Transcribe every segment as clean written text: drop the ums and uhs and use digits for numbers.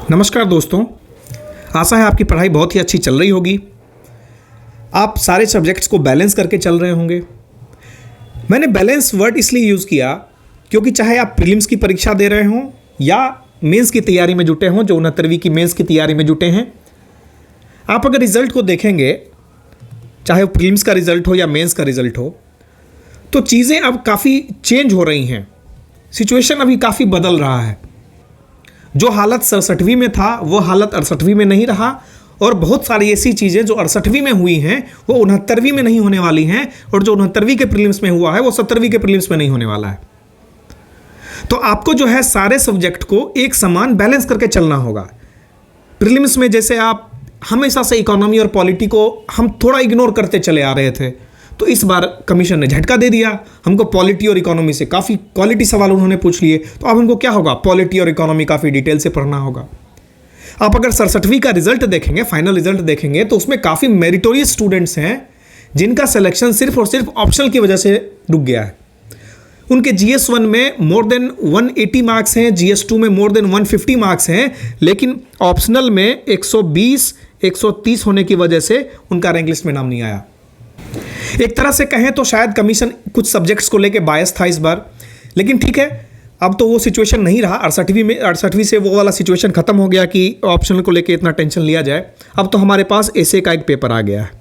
नमस्कार दोस्तों, आशा है आपकी पढ़ाई बहुत ही अच्छी चल रही होगी। आप सारे सब्जेक्ट्स को बैलेंस करके चल रहे होंगे। मैंने बैलेंस वर्ड इसलिए यूज़ किया क्योंकि चाहे आप प्रीलिम्स की परीक्षा दे रहे हों या मेंस की तैयारी में जुटे हों, जो 69वीं की मेंस की तैयारी में जुटे हैं, आप अगर रिज़ल्ट को देखेंगे, चाहे वो प्रीलिम्स का रिज़ल्ट हो या मेंस का रिज़ल्ट हो, तो चीज़ें अब काफ़ी चेंज हो रही हैं। सिचुएशन अभी काफ़ी बदल रहा है। जो हालत 67वीं में था वो हालत 68वीं में नहीं रहा, और बहुत सारी ऐसी चीज़ें जो 68वीं में हुई हैं वो 69वीं में नहीं होने वाली हैं, और जो 69वीं के प्रीलिम्स में हुआ है वो 70वीं के प्रीलिम्स में नहीं होने वाला है। तो आपको जो है सारे सब्जेक्ट को एक समान बैलेंस करके चलना होगा। प्रीलिम्स में जैसे आप हमेशा से इकोनॉमी और पॉलिटी को हम थोड़ा इग्नोर करते चले आ रहे थे, तो इस बार कमीशन ने झटका दे दिया हमको। पॉलिटी और इकोनॉमी से काफ़ी क्वालिटी सवाल उन्होंने पूछ लिए, तो अब हमको क्या होगा, पॉलिटी और इकोनॉमी काफ़ी डिटेल से पढ़ना होगा। आप अगर 67वीं का रिजल्ट देखेंगे, फाइनल रिजल्ट देखेंगे, तो उसमें काफ़ी मेरिटोरियस स्टूडेंट्स हैं जिनका सिलेक्शन सिर्फ और सिर्फ ऑप्शनल की वजह से रुक गया है। उनके GS1 में मोर देन 180 मार्क्स हैं, GS2 में मोर देन 150 मार्क्स हैं, लेकिन ऑप्शनल में 120 130 होने की वजह से उनका रैंक लिस्ट में नाम नहीं आया। एक तरह से कहें तो शायद कमीशन कुछ सब्जेक्ट्स को लेके बायस था इस बार, लेकिन ठीक है, अब तो वो सिचुएशन नहीं रहा। 68वीं से वो वाला सिचुएशन खत्म हो गया कि ऑप्शनल को लेके इतना टेंशन लिया जाए। अब तो हमारे पास ऐसे का एक पेपर आ गया है।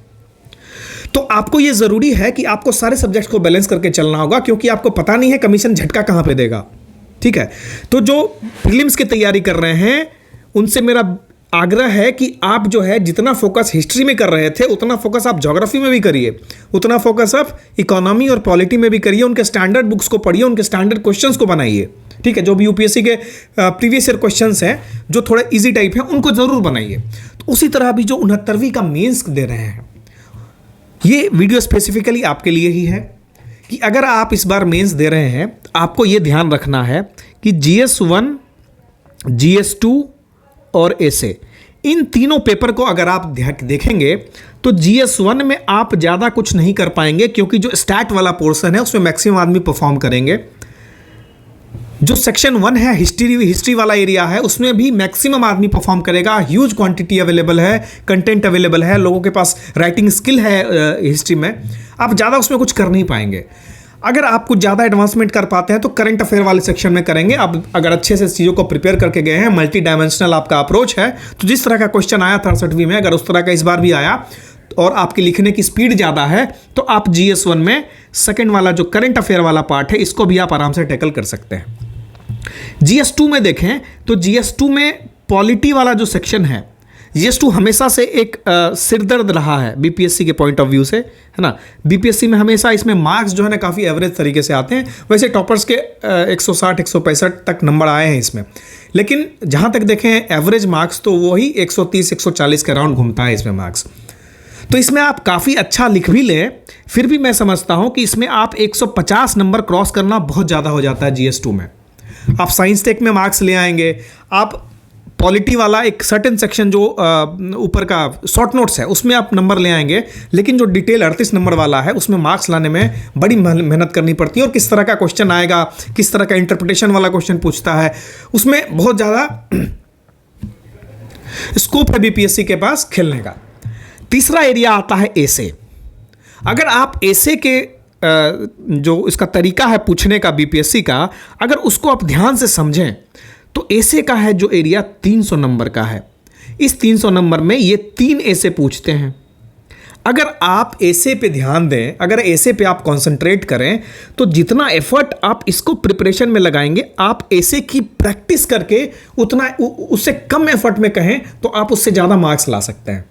तो आपको ये ज़रूरी है कि आपको सारे सब्जेक्ट्स को बैलेंस करके चलना होगा, क्योंकि आपको पता नहीं है कमीशन झटका कहाँ पे देगा। ठीक है, तो जो प्रीलिम्स की तैयारी कर रहे हैं उनसे मेरा आग्रह है कि आप जो है जितना फोकस हिस्ट्री में कर रहे थे उतना फोकस आप ज्योग्राफी में भी करिए, उतना फोकस आप इकोनॉमी और पॉलिटी में भी करिए। उनके स्टैंडर्ड बुक्स को पढ़िए, उनके स्टैंडर्ड क्वेश्चंस को बनाइए। ठीक है, जो भी UPSC के प्रीवियस ईयर क्वेश्चंस हैं जो थोड़े इजी टाइप हैं उनको ज़रूर बनाइए। तो उसी तरह अभी जो 69वीं का मेंस दे रहे हैं, ये वीडियो स्पेसिफिकली आपके लिए ही है कि अगर आप इस बार मेंस दे रहे हैं, आपको ये ध्यान रखना है कि GS1, GS2 और ऐसे इन तीनों पेपर को अगर आप देखेंगे तो GS1 में आप ज़्यादा कुछ नहीं कर पाएंगे, क्योंकि जो स्टैट वाला पोर्शन है उसमें मैक्सिमम आदमी परफॉर्म करेंगे। जो सेक्शन 1 है, हिस्ट्री वाला एरिया है, उसमें भी मैक्सिमम आदमी परफॉर्म करेगा। ह्यूज क्वांटिटी अवेलेबल है, कंटेंट अवेलेबल है, लोगों के पास राइटिंग स्किल है हिस्ट्री में। आप ज़्यादा उसमें कुछ कर नहीं पाएंगे। अगर आप कुछ ज़्यादा एडवांसमेंट कर पाते हैं तो करंट अफेयर वाले सेक्शन में करेंगे। आप अगर अच्छे से चीज़ों को प्रिपेयर करके गए हैं, मल्टी डायमेंशनल आपका अप्रोच है, तो जिस तरह का क्वेश्चन आया 63वीं में, अगर उस तरह का इस बार भी आया और आपकी लिखने की स्पीड ज़्यादा है, तो आप GS1 में सेकेंड वाला जो करंट अफेयर वाला पार्ट है इसको भी आप आराम से टैकल कर सकते हैं। GS2 में देखें तो GS2 में पॉलिटी वाला जो सेक्शन है, GS2 हमेशा से एक सिरदर्द रहा है BPSC के पॉइंट ऑफ व्यू से, है ना। BPSC में हमेशा इसमें मार्क्स जो है ना काफ़ी एवरेज तरीके से आते हैं। वैसे टॉपर्स के 160 165 तक नंबर आए हैं इसमें, लेकिन जहाँ तक देखें एवरेज मार्क्स तो वही 130 140 के अराउंड घूमता है इसमें मार्क्स। तो इसमें आप काफ़ी अच्छा लिख भी लें, फिर भी मैं समझता हूँ कि इसमें आप 150 नंबर क्रॉस करना बहुत ज़्यादा हो जाता है GS2 में। आप साइंस टेक में मार्क्स ले आएंगे, आप पॉलिटी वाला एक सर्टेन सेक्शन जो ऊपर का शॉर्ट नोट्स है उसमें आप नंबर ले आएंगे, लेकिन जो डिटेल 38 नंबर वाला है उसमें मार्क्स लाने में बड़ी मेहनत करनी पड़ती है। और किस तरह का क्वेश्चन आएगा, किस तरह का इंटरप्रिटेशन वाला क्वेश्चन पूछता है, उसमें बहुत ज़्यादा स्कोप है BPSC के पास खेलने का। तीसरा एरिया आता है ऐसे। अगर आप ऐसे के जो इसका तरीका है पूछने का BPSC का, अगर उसको आप ध्यान से समझें तो ऐसे का है जो एरिया 300 नंबर का है। इस 300 नंबर में ये 3 ऐसे पूछते हैं। अगर आप ऐसे पे ध्यान दें, अगर ऐसे पे आप कंसंट्रेट करें, तो जितना एफर्ट आप इसको प्रिपरेशन में लगाएंगे, आप ऐसे की प्रैक्टिस करके उतना उससे कम एफर्ट में कहें तो आप उससे ज़्यादा मार्क्स ला सकते हैं।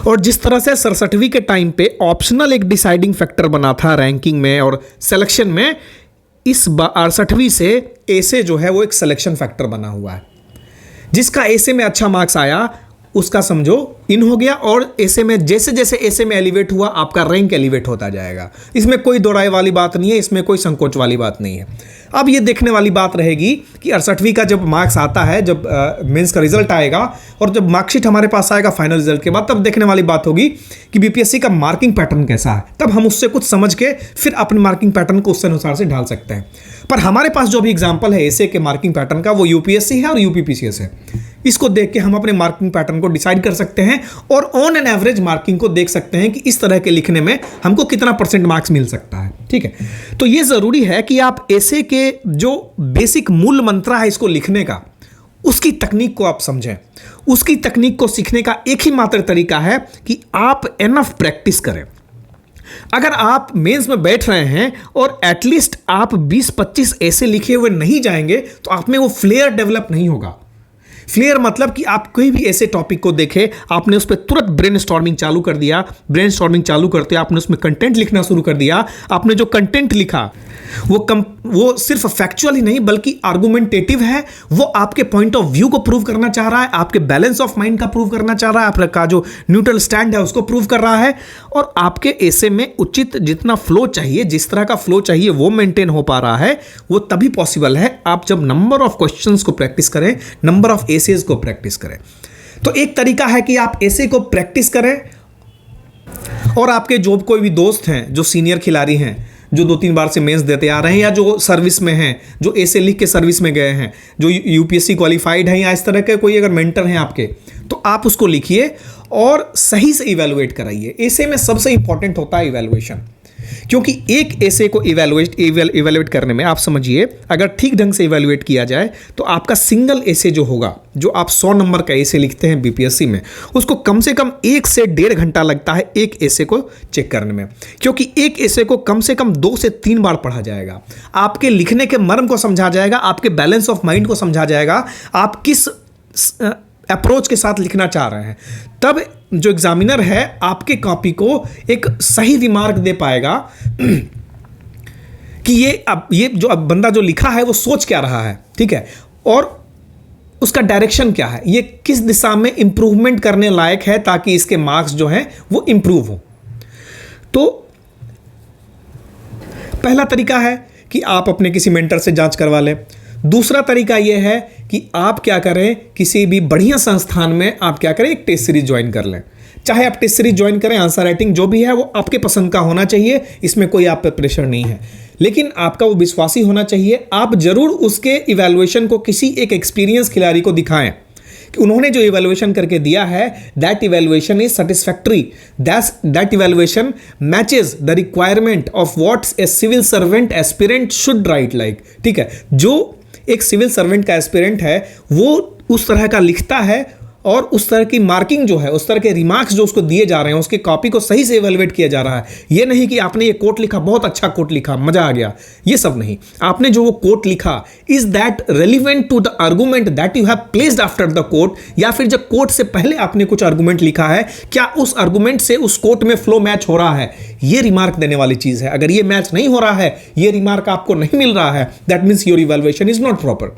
और जिस तरह से 67वीं के टाइम पे ऑप्शनल एक डिसाइडिंग फैक्टर बना था रैंकिंग में और सिलेक्शन में, इस बार 68वीं से ऐसे जो है वो एक सिलेक्शन फैक्टर बना हुआ है। जिसका ऐसे में अच्छा मार्क्स आया उसका समझो इन हो गया, और ऐसे में जैसे जैसे ऐसे में एलिवेट हुआ आपका रैंक एलिवेट होता जाएगा। इसमें कोई दोहराई वाली बात नहीं है, इसमें कोई संकोच वाली बात नहीं है। अब ये देखने वाली बात रहेगी कि 68वीं का जब मार्क्स आता है, जब मेंस का रिजल्ट आएगा और जब मार्कशीट हमारे पास आएगा फाइनल रिजल्ट के बाद, तब देखने वाली बात होगी कि बीपीएससी का मार्किंग पैटर्न कैसा है। तब हम उससे कुछ समझ के फिर अपने मार्किंग पैटर्न को उस अनुसार से ढाल सकते हैं। पर हमारे पास जो भी एग्जाम्पल है एसए के मार्किंग पैटर्न का, वो यूपीएससी है और यूपीपीसीएस है। इसको देख के हम अपने मार्किंग पैटर्न को डिसाइड कर सकते हैं और ऑन एन एवरेज मार्किंग को देख सकते हैं कि इस तरह के लिखने में हमको कितना परसेंट मार्क्स मिल सकता है। ठीक है, तो ये जरूरी है कि आप एसे के जो बेसिक मूल मंत्र है इसको लिखने का, उसकी तकनीक को आप समझें। उसकी तकनीक को सीखने का एक ही मात्र तरीका है कि आप एनफ प्रैक्टिस करें। अगर आप मेंस में बैठ रहे हैं और एटलीस्ट आप 20-25 ऐसे लिखे हुए नहीं जाएंगे तो आप में वो फ्लेयर डेवलप नहीं होगा। फ्लेयर मतलब कि आप कोई भी ऐसे टॉपिक को देखे, आपने उस पर तुरंत ब्रेनस्टॉर्मिंग चालू कर दिया, ब्रेनस्टॉर्मिंग चालू करते आपने उसमें कंटेंट लिखना शुरू कर दिया। आपने जो कंटेंट लिखा वो सिर्फ फैक्चुअल ही नहीं बल्कि आर्गुमेंटेटिव है। वो आपके पॉइंट ऑफ व्यू को प्रूव करना चाह रहा है, आपके बैलेंस ऑफ माइंड का प्रूव करना चाह रहा है, आपका जो न्यूट्रल स्टैंड है उसको प्रूव कर रहा है, और आपके ऐसे में उचित जितना फ्लो चाहिए, जिस तरह का फ्लो चाहिए वो मेंटेन हो पा रहा है। वो तभी पॉसिबल है आप जब नंबर ऑफ क्वेश्चंस को प्रैक्टिस करें, नंबर ऑफ एसेज को प्रैक्टिस करें। तो एक तरीका है कि आप एसे को प्रैक्टिस करें, और आपके जो कोई भी दोस्त हैं जो सीनियर खिलाड़ी हैं, जो 2-3 बार से मेंस देते आ रहे हैं, या जो सर्विस में हैं, जो ऐसे लिख के सर्विस में गए हैं, जो यूपीएससी क्वालिफाइड हैं, या इस तरह के कोई अगर मेंटर हैं आपके, तो आप उसको लिखिए और सही से इवैल्यूएट कराइए। ऐसे में सबसे इंपॉर्टेंट होता है इवैल्यूएशन, क्योंकि एक ऐसे को इवैल्यूएट करने में आप समझिए, अगर ठीक ढंग से इवैल्यूएट किया जाए तो आपका सिंगल ऐसे जो होगा, जो आप 100 नंबर का ऐसे लिखते हैं बीपीएससी में, उसको कम से कम 1 से 1.5 घंटा लगता है एक ऐसे को चेक करने में, क्योंकि एक ऐसे को कम से कम 2 से 3 बार पढ़ा जाएगा। आपके लिखने के मर्म को समझा जाएगा, आपके बैलेंस ऑफ माइंड को समझा जाएगा, आप किस अप्रोच के साथ लिखना चाह रहे हैं। तब जो एग्जामिनर है आपके कॉपी को एक सही रिमार्क दे पाएगा कि ये जो बंदा जो लिखा है वो सोच क्या रहा है, ठीक है, और उसका डायरेक्शन क्या है, ये किस दिशा में इंप्रूवमेंट करने लायक है, ताकि इसके मार्क्स जो हैं वो इंप्रूव हो। तो पहला तरीका है कि आप अपने किसी मेंटर से जांच करवा लें। दूसरा तरीका यह है कि आप क्या करें, किसी भी बढ़िया संस्थान में आप क्या करें, एक टेस्ट सीरीज ज्वाइन कर लें। चाहे आप टेस्ट सीरीज ज्वाइन करें, आंसर राइटिंग जो भी है वो आपके पसंद का होना चाहिए, इसमें कोई आप पे प्रेशर नहीं है, लेकिन आपका वो विश्वासी होना चाहिए। आप जरूर उसके इवैल्यूएशन को किसी एक एक्सपीरियंस खिलाड़ी को दिखाएं कि उन्होंने जो इवैल्यूएशन करके दिया है, that evaluation is satisfactory, that evaluation matches the requirement of what a civil servant aspirant should write like. ठीक है, जो एक सिविल सर्वेंट का एस्पिरेंट है वो उस तरह का लिखता है, और उस तरह की मार्किंग जो है, उस तरह के रिमार्क्स जो उसको दिए जा रहे हैं, उसकी कॉपी को सही से इवैल्यूएट किया जा रहा है। ये नहीं कि आपने ये कोट लिखा, बहुत अच्छा कोट लिखा, मजा आ गया, ये सब नहीं। आपने जो वो कोट लिखा, is that relevant to the argument that you have placed after the quote, या फिर जब कोट से पहले आपने कुछ आर्गूमेंट लिखा है, क्या उस आर्गूमेंट से उस कोट में फ्लो मैच हो रहा है। ये रिमार्क देने वाली चीज है। अगर ये मैच नहीं हो रहा है, ये रिमार्क आपको नहीं मिल रहा है, that means your evaluation is not proper.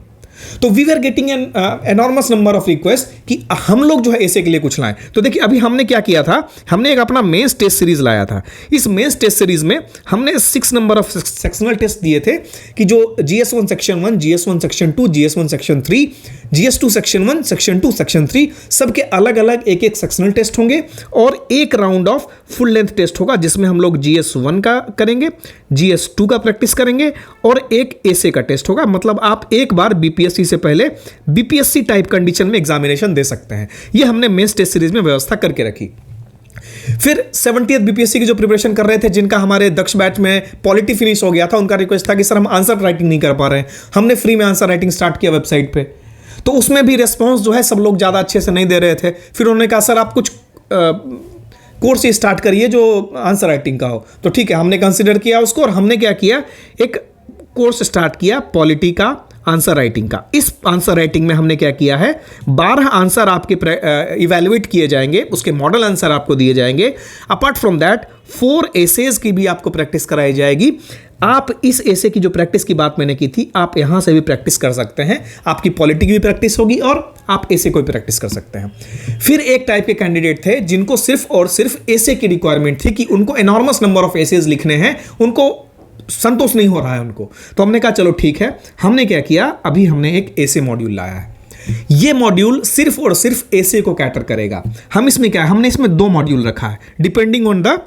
तो we are getting an enormous number of request कि हम लोग जो है ऐसे के लिए कुछ लाएं। तो देखिए अभी हमने क्या किया था, हमने एक अपना मेंस टेस्ट सीरीज लाया था। इस मेंस टेस्ट सीरीज में हमने 6 नंबर ऑफ सेक्शनल टेस्ट दिए थे, कि जो GS1 section 1, GS1 section 2, GS1 section 3, GS2 section 1, section 2, section 3, सबके अलग अलग एक एक सेक्शनल टेस्ट होंगे, और एक round of full length test होगा जिसमें हम लोग GS1 का करेंगे, GS2 का प्रैक्टिस करेंगे, और एक ऐसे का टेस्ट होगा। मतलब आप एक बार बीपीएससी से पहले बीपीएससी टाइप कंडीशन में एग्जामिनेशन दे सकते हैं। ये हमने मेंस टेस्ट सीरीज में व्यवस्था करके रखी। फिर 70th बीपीएससी की जो प्रिपरेशन कर रहे थे, जिनका हमारे दक्ष बैच में पॉलिटी फिनिश हो गया था, उनका रिक्वेस्ट था कि सर हम आंसर राइटिंग नहीं कर पा रहे हैं। हमने फ्री में आंसर राइटिंग स्टार्ट किया वेबसाइट पे, तो उसमें भी रेस्पॉन्स जो है सब लोग ज़्यादा अच्छे से नहीं दे रहे थे। फिर उन्होंने कहा सर आप कुछ कोर्स ही स्टार्ट करिए जो आंसर राइटिंग का हो। तो ठीक है, हमने कंसिडर किया उसको, और हमने क्या किया, एक कोर्स स्टार्ट किया पॉलिटी का, आंसर राइटिंग का। इस आंसर राइटिंग में हमने क्या किया है, 12 आंसर आपके इवैल्यूएट किए जाएंगे, उसके मॉडल आंसर आपको दिए जाएंगे। अपार्ट फ्रॉम दैट 4 एसेज की भी आपको प्रैक्टिस कराई जाएगी। आप इस ऐसे की जो प्रैक्टिस की बात मैंने की थी, आप यहां से भी प्रैक्टिस कर सकते हैं। आपकी पॉलिटी की भी प्रैक्टिस होगी और आप ऐसे कोई प्रैक्टिस कर सकते हैं। फिर एक टाइप के कैंडिडेट थे जिनको सिर्फ और सिर्फ ऐसे की रिक्वायरमेंट थी कि उनको एनॉर्मस नंबर ऑफ एसेज लिखने हैं, उनको संतोष नहीं हो रहा है उनको। तो हमने कहा चलो ठीक है, हमने क्या किया, अभी हमने एक ऐसे मॉड्यूल लाया है। ये मॉड्यूल सिर्फ और सिर्फ ऐसे को कैटर करेगा। हम इसमें क्या है, हमने इसमें 2 मॉड्यूल रखा है, डिपेंडिंग ऑन द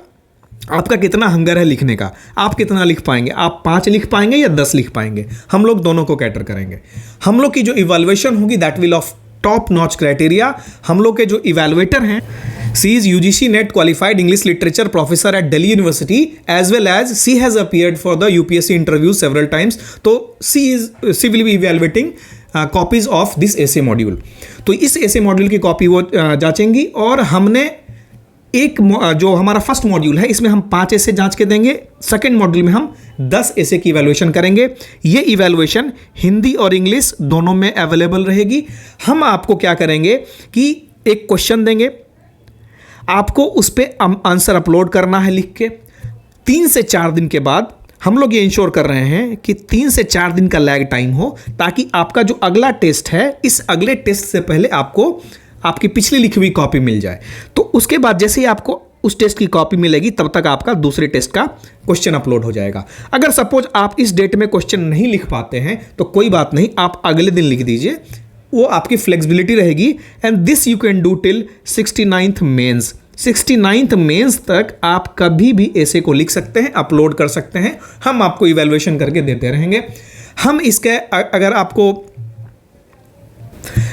आपका कितना हंगर है लिखने का, आप कितना लिख पाएंगे, आप 5 लिख पाएंगे या 10 लिख पाएंगे, हम लोग दोनों को कैटर करेंगे। हम लोग की जो इवैल्यूएशन होगी that will of top notch criteria. हम लोग के जो इवैल्यूएटर हैं, she is UGC NET qualified English literature professor at Delhi university as well as she has appeared for the UPSC interview several times. तो she will be evaluating copies of this essay module. तो इस ऐसे module की copy वो जांचेंगी और हमने एक जो हमारा फर्स्ट मॉड्यूल है इसमें हम 5 ऐसे जांच के देंगे, सेकंड मॉड्यूल में हम 10 ऐसे की इवैल्यूएशन करेंगे। ये इवैल्यूएशन हिंदी और इंग्लिश दोनों में अवेलेबल रहेगी। हम आपको क्या करेंगे कि एक क्वेश्चन देंगे, आपको उस पर आंसर अपलोड करना है लिख के। 3 से 4 दिन के बाद हम लोग ये इंश्योर कर रहे हैं कि 3 से 4 दिन का लैग टाइम हो, ताकि आपका जो अगला टेस्ट है, इस अगले टेस्ट से पहले आपको आपकी पिछली लिखी हुई कॉपी मिल जाए। तो उसके बाद जैसे ही आपको उस टेस्ट की कॉपी मिलेगी, तब तक आपका दूसरे टेस्ट का क्वेश्चन अपलोड हो जाएगा। अगर सपोज आप इस डेट में क्वेश्चन नहीं लिख पाते हैं तो कोई बात नहीं, आप अगले दिन लिख दीजिए, वो आपकी फ्लेक्सिबिलिटी रहेगी। And this you can do till 69th mains. 69th mains तक आप कभी भी ऐसे को लिख सकते हैं, अपलोड कर सकते हैं, हम आपको इवैल्यूएशन करके देते रहेंगे। हम इसके अगर आपको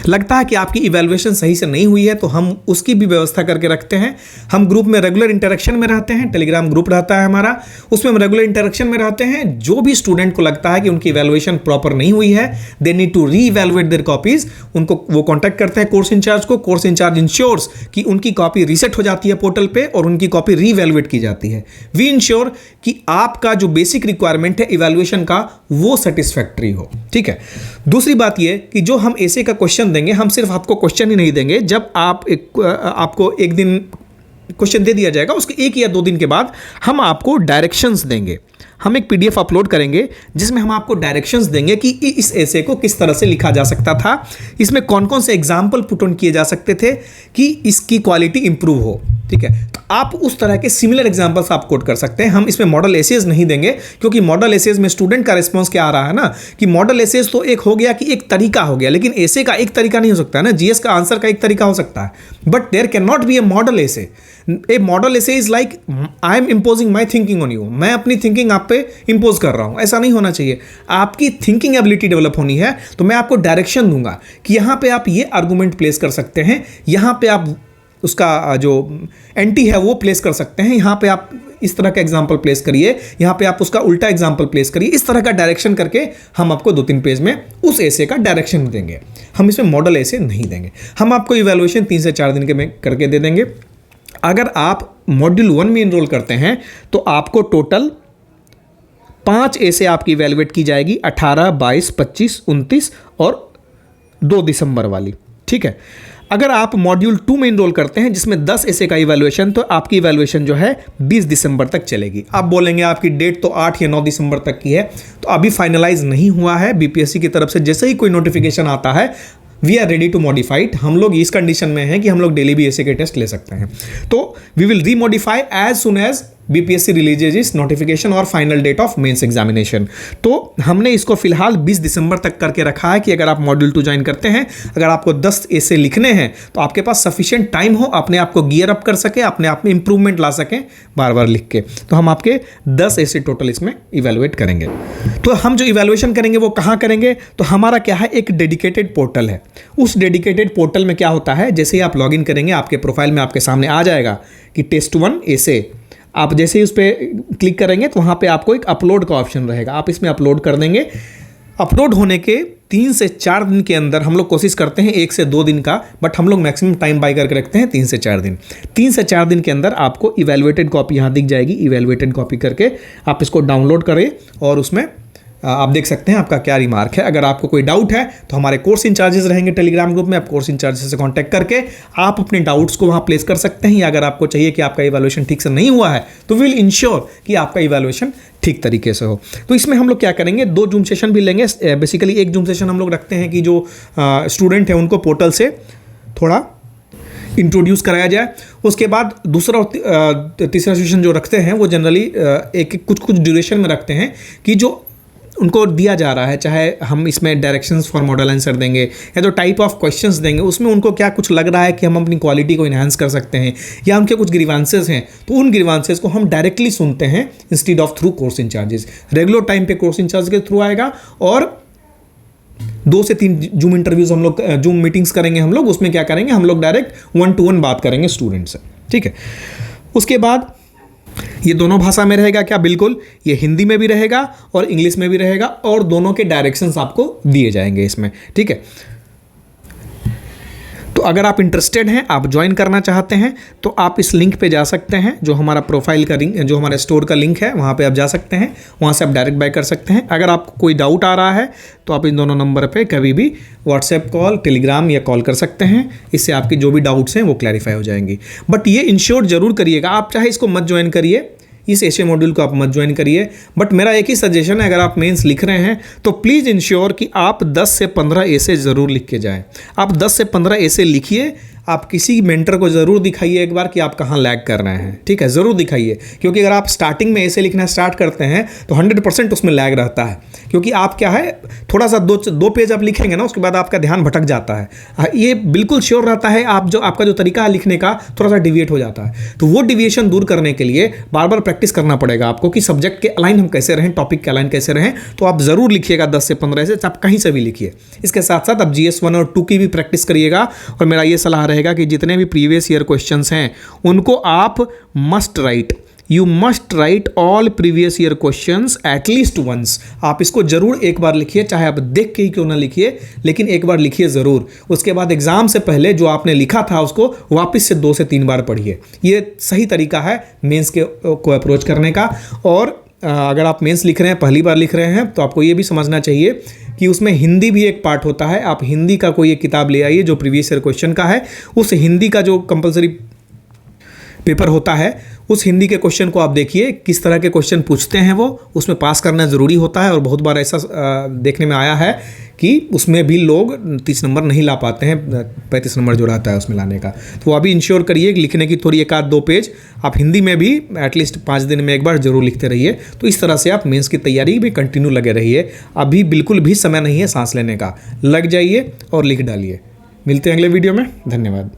लगता है कि आपकी इवैल्यूएशन सही से नहीं हुई है तो हम उसकी भी व्यवस्था करके रखते हैं। हम ग्रुप में रेगुलर इंटरेक्शन में रहते हैं, टेलीग्राम ग्रुप रहता है हमारा, उसमें हम रेगुलर इंटरेक्शन में रहते हैं। जो भी स्टूडेंट को लगता है कि उनकी इवैल्यूएशन प्रॉपर नहीं हुई है, they need to re evaluate their copies, उनको वो कॉन्टैक्ट करते हैं कोर्स इंचार्ज को। कोर्स इंचार्ज इंश्योर्स कि उनकी कॉपी रीसेट हो जाती है पोर्टल पे और उनकी कॉपी री इवैल्यूएट की जाती है। वी इंश्योर कि आपका जो बेसिक रिक्वायरमेंट है इवैल्यूएशन का वो सेटिस्फैक्ट्री हो। ठीक है। दूसरी बात ये कि जो हम ऐसे का क्वेश्चन देंगे, हम सिर्फ आपको क्वेश्चन ही नहीं देंगे। जब आपको एक दिन क्वेश्चन दे दिया जाएगा, उसके 1 या 2 दिन के बाद हम आपको डायरेक्शंस देंगे। हम एक पीडीएफ अपलोड करेंगे जिसमें हम आपको डायरेक्शंस देंगे कि इस ऐसे को किस तरह से लिखा जा सकता था, इसमें कौन कौन से एग्जाम्पल पुट ऑन किए जा सकते थे कि इसकी क्वालिटी इंप्रूव हो। ठीक है, तो आप उस तरह के सिमिलर एग्जाम्पल्स आप कोट कर सकते हैं। हम इसमें मॉडल एसेज नहीं देंगे, क्योंकि मॉडल एसेज में स्टूडेंट का रिस्पॉन्स क्या आ रहा है ना, कि मॉडल एसेज तो एक हो गया कि एक तरीका हो गया, लेकिन ऐसे का एक तरीका नहीं हो सकता है ना। जीएस का आंसर का एक तरीका हो सकता है, but there can not be a model essay. A model essay is like I am imposing my thinking on you, मैं अपनी थिंकिंग आप पे इंपोज कर रहा हूं। ऐसा नहीं होना चाहिए। आपकी थिंकिंग एबिलिटी डेवलप होनी है, तो मैं आपको डायरेक्शन दूंगा कि यहां पे आप ये आर्गूमेंट प्लेस कर सकते हैं, यहां पे आप उसका जो एंटी है वो प्लेस कर सकते हैं, यहाँ पे आप इस तरह का एग्जाम्पल प्लेस करिए, यहाँ पे आप उसका उल्टा एग्जाम्पल प्लेस करिए। इस तरह का डायरेक्शन करके हम आपको 2-3 पेज में उस ऐसे का डायरेक्शन देंगे। हम इसमें मॉडल ऐसे नहीं देंगे। हम आपको इवैल्यूएशन 3 से 4 दिन के में करके दे देंगे। अगर आप मॉड्यूल 1 में इनरोल करते हैं तो आपको टोटल 5 ऐसे आपकी इवैल्यूएट की जाएगी, 18, 22, 25, 29 और 2 दिसंबर वाली। ठीक है। अगर आप मॉड्यूल 2 में इनरोल करते हैं जिसमें 10 ऐसे का इवैल्यूएशन, तो आपकी इवैल्यूएशन जो है 20 दिसंबर तक चलेगी। आप बोलेंगे आपकी डेट तो 8 या 9 दिसंबर तक की है, तो अभी फाइनलाइज नहीं हुआ है। बीपीएससी की तरफ से जैसे ही कोई नोटिफिकेशन आता है, we are ready to modify it. हम लोग इस कंडीशन में हैं कि हम लोग डेली भी ऐसे के टेस्ट ले सकते हैं। तो we will remodify as soon as BPSC releases इस नोटिफिकेशन और final date of mains examination. तो हमने इसको फिलहाल 20 दिसंबर तक करके रखा है कि अगर आप मॉड्यूल 2 ज्वाइन करते हैं, अगर आपको 10 ऐसे लिखने हैं तो आपके पास सफिशिएंट टाइम हो, अपने आप को गियर अप कर सके, अपने आप में इंप्रूवमेंट ला सकें बार बार लिख के। तो हम आपके 10 ऐसे टोटल इसमें इवैल्यूएट करेंगे। तो हम जो इवैल्यूएशन करेंगे वो कहाँ करेंगे, तो हमारा क्या है, एक डेडिकेटेड पोर्टल है। उस डेडिकेटेड पोर्टल में क्या होता है, जैसे ही आप लॉगिन करेंगे आपके प्रोफाइल में आपके सामने आ जाएगा कि टेस्ट 1 ऐसे। आप जैसे ही उस पर क्लिक करेंगे तो वहाँ पे आपको एक अपलोड का ऑप्शन रहेगा, आप इसमें अपलोड कर देंगे। अपलोड होने के 3 से 4 दिन के अंदर, हम लोग कोशिश करते हैं 1 से 2 दिन का, बट हम लोग मैक्सिमम टाइम बाय करके रखते हैं 3 से 4 दिन। 3 से 4 दिन के अंदर आपको इवैल्यूएटेड कॉपी यहाँ दिख जाएगी। इवैल्यूएटेड कॉपी करके आप इसको डाउनलोड करें और उसमें आप देख सकते हैं आपका क्या रिमार्क है। अगर आपको कोई डाउट है तो हमारे कोर्स इंचार्जेस रहेंगे टेलीग्राम ग्रुप में, आप कोर्स इंचार्जेस से कांटेक्ट करके आप अपने डाउट्स को वहां प्लेस कर सकते हैं। या अगर आपको चाहिए कि आपका इवैल्यूएशन ठीक से नहीं हुआ है तो विल इंश्योर कि आपका इवैल्यूएशन ठीक तरीके से हो। तो इसमें हम लोग क्या करेंगे, 2 जूम सेशन भी लेंगे। बेसिकली एक जूम सेशन हम लोग रखते हैं कि जो स्टूडेंट है उनको पोर्टल से थोड़ा इंट्रोड्यूस कराया जाए। उसके बाद दूसरा तीसरा सेशन जो रखते हैं वो जनरली एक कुछ ड्यूरेशन में रखते हैं कि जो उनको दिया जा रहा है, चाहे हम इसमें डायरेक्शंस फॉर मॉडल आंसर देंगे या जो टाइप ऑफ क्वेश्चंस देंगे उसमें उनको क्या कुछ लग रहा है कि हम अपनी क्वालिटी को इन्हांस कर सकते हैं या उनके कुछ ग्रीवांसेस हैं तो उन ग्रीवांसेस को हम डायरेक्टली सुनते हैं instead of through course incharges. Regular time पे कोर्स इंचार्ज के थ्रू आएगा और 2 से 3 जूम इंटरव्यूज हम लोग, जूम मीटिंग्स करेंगे हम लोग। उसमें क्या करेंगे, हम लोग डायरेक्ट 1-to-1 बात करेंगे स्टूडेंट से, ठीक है। उसके बाद ये दोनों भाषा में रहेगा क्या, बिल्कुल, ये हिंदी में भी रहेगा और इंग्लिश में भी रहेगा और दोनों के डायरेक्शंस आपको दिए जाएंगे इसमें, ठीक है। तो अगर आप इंटरेस्टेड हैं, आप ज्वाइन करना चाहते हैं तो आप इस लिंक पे जा सकते हैं, जो हमारा प्रोफाइल का लिंक, जो हमारे स्टोर का लिंक है वहाँ पे आप जा सकते हैं, वहाँ से आप डायरेक्ट बाय कर सकते हैं। अगर आपको कोई डाउट आ रहा है तो आप इन दोनों नंबर पे कभी भी व्हाट्सएप कॉल, टेलीग्राम या कॉल कर सकते हैं। इससे आपकी जो भी डाउट्स हैं वो क्लैरिफाई हो जाएंगी। बट ये इंश्योर जरूर करिएगा, आप चाहे इसको मत ज्वाइन करिए, इस एशे मॉड्यूल को आप मत ज्वाइन करिए, बट मेरा एक ही सजेशन है, अगर आप मेंस लिख रहे हैं तो प्लीज़ इंश्योर कि आप 10 से 15 एसे ज़रूर लिख के जाएं। आप 10 से 15 एसे लिखिए, आप किसी मेंटर को ज़रूर दिखाइए एक बार कि आप कहाँ लैग कर रहे हैं, ठीक है, ज़रूर दिखाइए। क्योंकि अगर आप स्टार्टिंग में ऐसे लिखना स्टार्ट करते हैं तो 100% उसमें लैग रहता है, क्योंकि आप क्या है, थोड़ा सा 2 पेज आप लिखेंगे ना, उसके बाद आपका ध्यान भटक जाता है। ये बिल्कुल श्योर रहता है, आपका जो तरीका है लिखने का थोड़ा सा डिविएट हो जाता है। तो वो डिविएशन दूर करने के लिए बार बार प्रैक्टिस करना पड़ेगा आपको कि सब्जेक्ट के अलाइन हम कैसे रहें, टॉपिक के अलाइन कैसे रहें। तो आप ज़रूर लिखिएगा 10 से 15 से, आप कहीं से भी लिखिए। इसके साथ साथ आप GS 1 और 2 की भी प्रैक्टिस करिएगा। और मेरा ये सलाह रहेगा कि जितने भी प्रीवियस ईयर क्वेश्चंस हैं उनको आप you must write all previous year questions at least once. आप इसको जरूर एक बार लिखिए, चाहे आप देख के ही क्यों ना लिखिए, लेकिन एक बार लिखिए ज़रूर। उसके बाद एग्जाम से पहले जो आपने लिखा था उसको वापस से 2 से 3 बार पढ़िए। ये सही तरीका है मेंस को अप्रोच करने का। और अगर आप मेंस लिख रहे हैं, पहली बार लिख रहे हैं, तो आपको ये भी समझना चाहिए कि उसमें हिंदी भी एक पार्ट होता है। आप हिंदी का कोई एक किताब ले आइए जो प्रीवियस ईयर क्वेश्चन का है, उस हिंदी का जो कंपलसरी पेपर होता है उस हिंदी के क्वेश्चन को आप देखिए, किस तरह के क्वेश्चन पूछते हैं वो, उसमें पास करना ज़रूरी होता है। और बहुत बार ऐसा देखने में आया है कि उसमें भी लोग 30 नंबर नहीं ला पाते हैं, 35 नंबर जो रहता है उसमें लाने का। तो अभी इंश्योर करिए कि लिखने की थोड़ी 1-2 पेज आप हिंदी में भी एटलीस्ट 5 दिन में एक बार जरूर लिखते रहिए। तो इस तरह से आप मेंस की तैयारी भी कंटिन्यू लगे रहिए। अभी बिल्कुल भी समय नहीं है सांस लेने का, लग जाइए और लिख डालिए। मिलते हैं अगले वीडियो में, धन्यवाद।